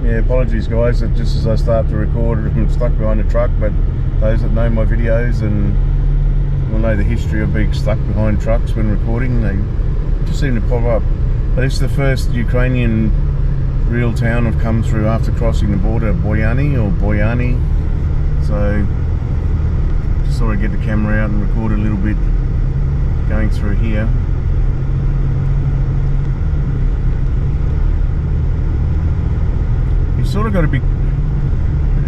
Yeah, apologies guys, that just as I start to record I'm stuck behind a truck, but those that know my videos and will know the history of being stuck behind trucks when recording, they just seem to pop up. But it's the first Ukrainian real town I've come through after crossing the border, Boyani. So just thought I'd get the camera out and record a little bit going through here. You've sort of got to be,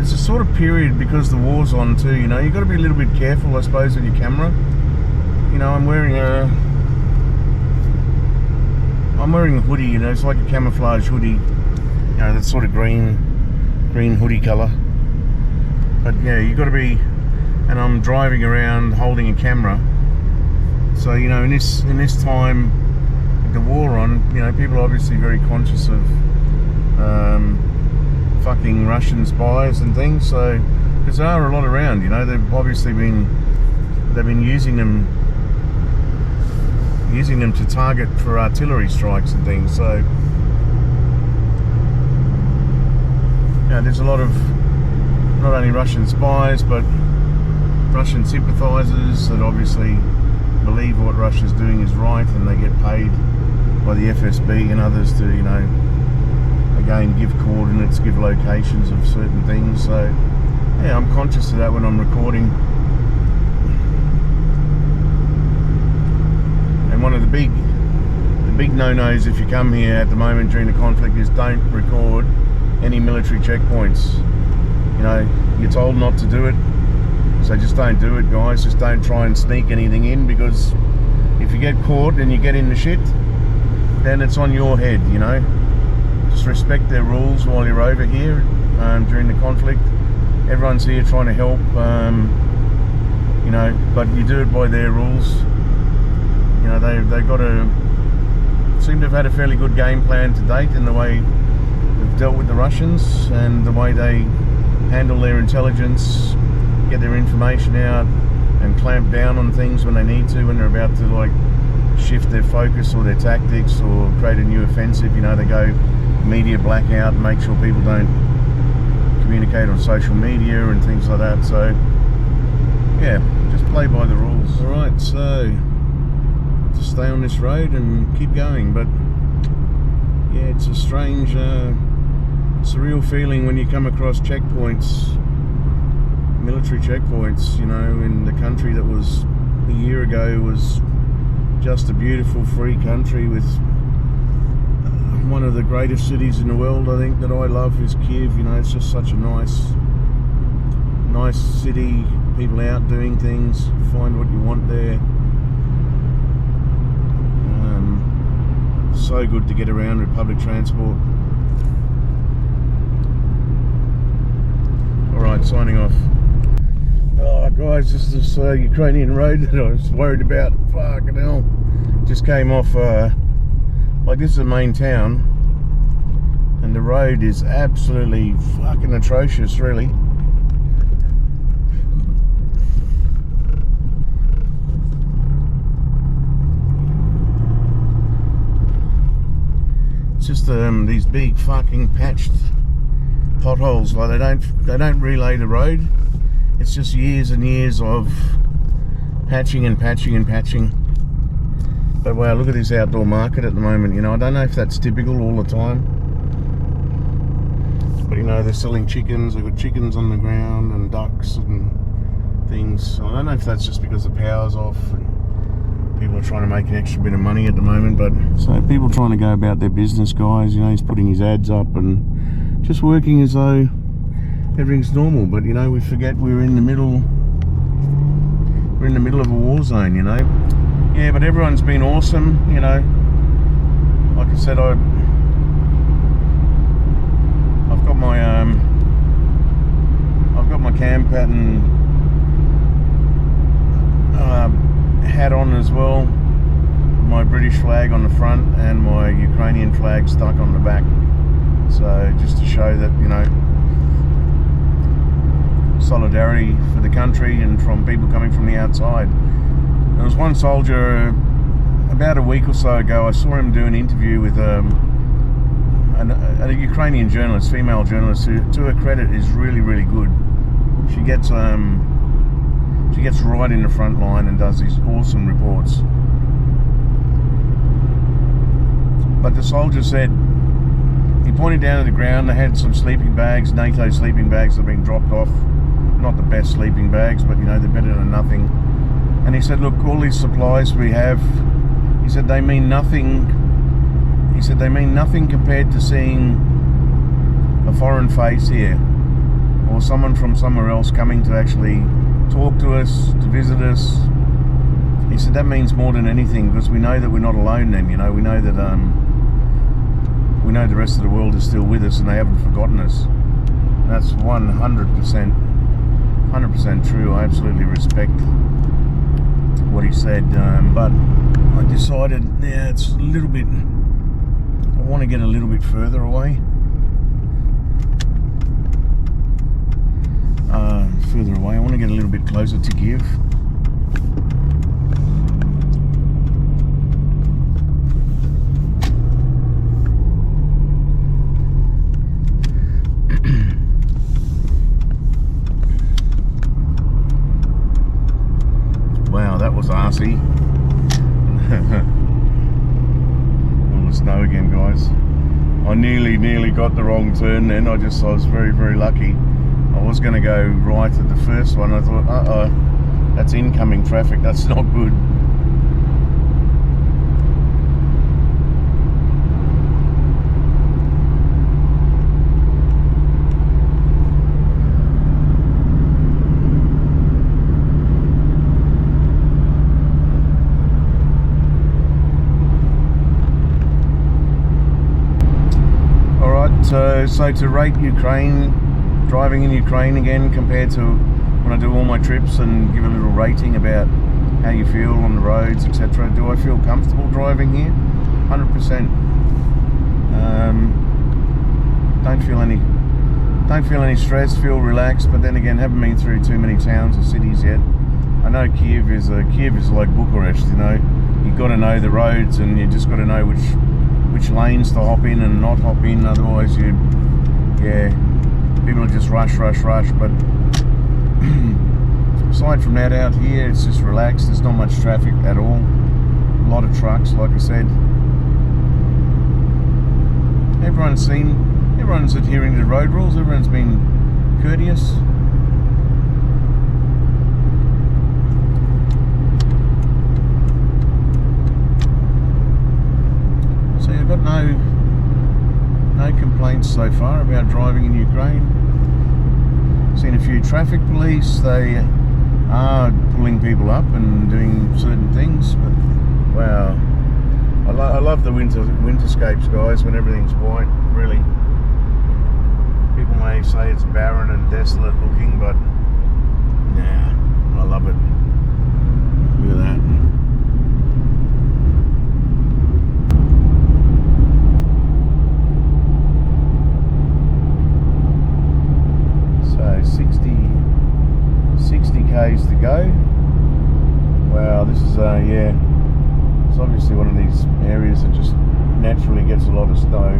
it's a sort of period because the war's on too, you know, you've got to be a little bit careful I suppose with your camera. You know, I'm wearing a hoodie, you know, it's like a camouflage hoodie, you know, that sort of green hoodie colour. But yeah, you've got to be, and I'm driving around holding a camera, so you know, in this time with the war on, you know, people are obviously very conscious of fucking Russian spies and things. So because there are a lot around, you know, they've obviously been using them to target for artillery strikes and things. So yeah, there's a lot of not only Russian spies but Russian sympathisers that obviously believe what Russia's doing is right, and they get paid by the FSB and others to, you know, again give coordinates, give locations of certain things. So yeah, I'm conscious of that when I'm recording. And one of the big no-nos if you come here at the moment during the conflict is don't record any military checkpoints. You know, you're told not to do it, so just don't do it guys. Just don't try and sneak anything in, because if you get caught and you get in the shit, then it's on your head, you know. Just respect their rules while you're over here during the conflict. Everyone's here trying to help, you know, but you do it by their rules. You know, they've got to seem to have had a fairly good game plan to date in the way they've dealt with the Russians and the way they handle their intelligence, get their information out and clamp down on things when they need to, when they're about to like shift their focus or their tactics or create a new offensive. You know, they go media blackout and make sure people don't communicate on social media and things like that. So yeah, just play by the rules. Alright, so just stay on this road and keep going. But yeah, it's a strange surreal feeling when you come across checkpoints, military checkpoints, you know, in the country that was a year ago was just a beautiful free country with one of the greatest cities in the world, I think, that I love is Kyiv. You know, it's just such a nice city, people out doing things, find what you want there. So good to get around with public transport. Alright, signing off. Oh guys, this is this Ukrainian road that I was worried about. Fucking hell. Just came off, like this is the main town, and the road is absolutely fucking atrocious, really. It's just these big fucking patched potholes. Like they don't relay the road. It's just years and years of patching and patching and patching. But wow, look at this outdoor market at the moment. You know, I don't know if that's typical all the time, but you know, they're selling chickens. They've got chickens on the ground and ducks and things. So I don't know if that's just because the power's off and people are trying to make an extra bit of money at the moment. But so people trying to go about their business, guys. You know, he's putting his ads up and just working as though everything's normal. But you know, we forget we're in the middle of a war zone, you know. Yeah, but everyone's been awesome, you know. Like I said, I've got my cam pattern hat on as well, my British flag on the front and my Ukrainian flag stuck on the back. So just to show that, you know, solidarity for the country and from people coming from the outside. There was one soldier about a week or so ago, I saw him do an interview with a a Ukrainian journalist, female journalist, who, to her credit, is really, really good. She gets right in the front line and does these awesome reports. But the soldier said, he pointed down to the ground, they had some sleeping bags, NATO sleeping bags that have been dropped off. Not the best sleeping bags, but you know, they're better than nothing. And he said, look, all these supplies we have, he said, they mean nothing. He said, they mean nothing compared to seeing a foreign face here, or someone from somewhere else coming to actually talk to us, to visit us. He said, that means more than anything, because we know that we're not alone then, you know, we know that we know the rest of the world is still with us and they haven't forgotten us. And that's 100% true. I absolutely respect what he said, but I decided, yeah, it's a little bit, I want to get a little bit further away. I want to get a little bit closer to Kyiv. Wow, that was arsey. All the snow again, guys. I nearly got the wrong turn then. I was very, very lucky. I was going to go right at the first one. I thought, that's incoming traffic. That's not good. All right, so to rate Ukraine, driving in Ukraine again compared to when I do all my trips, and give a little rating about how you feel on the roads, etc. Do I feel comfortable driving here? 100%. Don't feel any stress, feel relaxed, but then again, haven't been through too many towns or cities yet. I know Kyiv is like Bucharest, you know. You've got to know the roads, and you just got to know which lanes to hop in and not hop in, otherwise people just rush, but aside from that, out here it's just relaxed. There's not much traffic at all. A lot of trucks, like I said. Everyone's adhering to the road rules. Everyone's been courteous. So I've got no complaints so far about driving in Ukraine. Seen a few traffic police. They are pulling people up and doing certain things, but wow, I love the winterscapes, guys, when everything's white. Really, people may say it's barren and desolate looking, but yeah, I love it. Look at that. So 60 k's to go. Wow, this is it's obviously one of these areas that just naturally gets a lot of snow.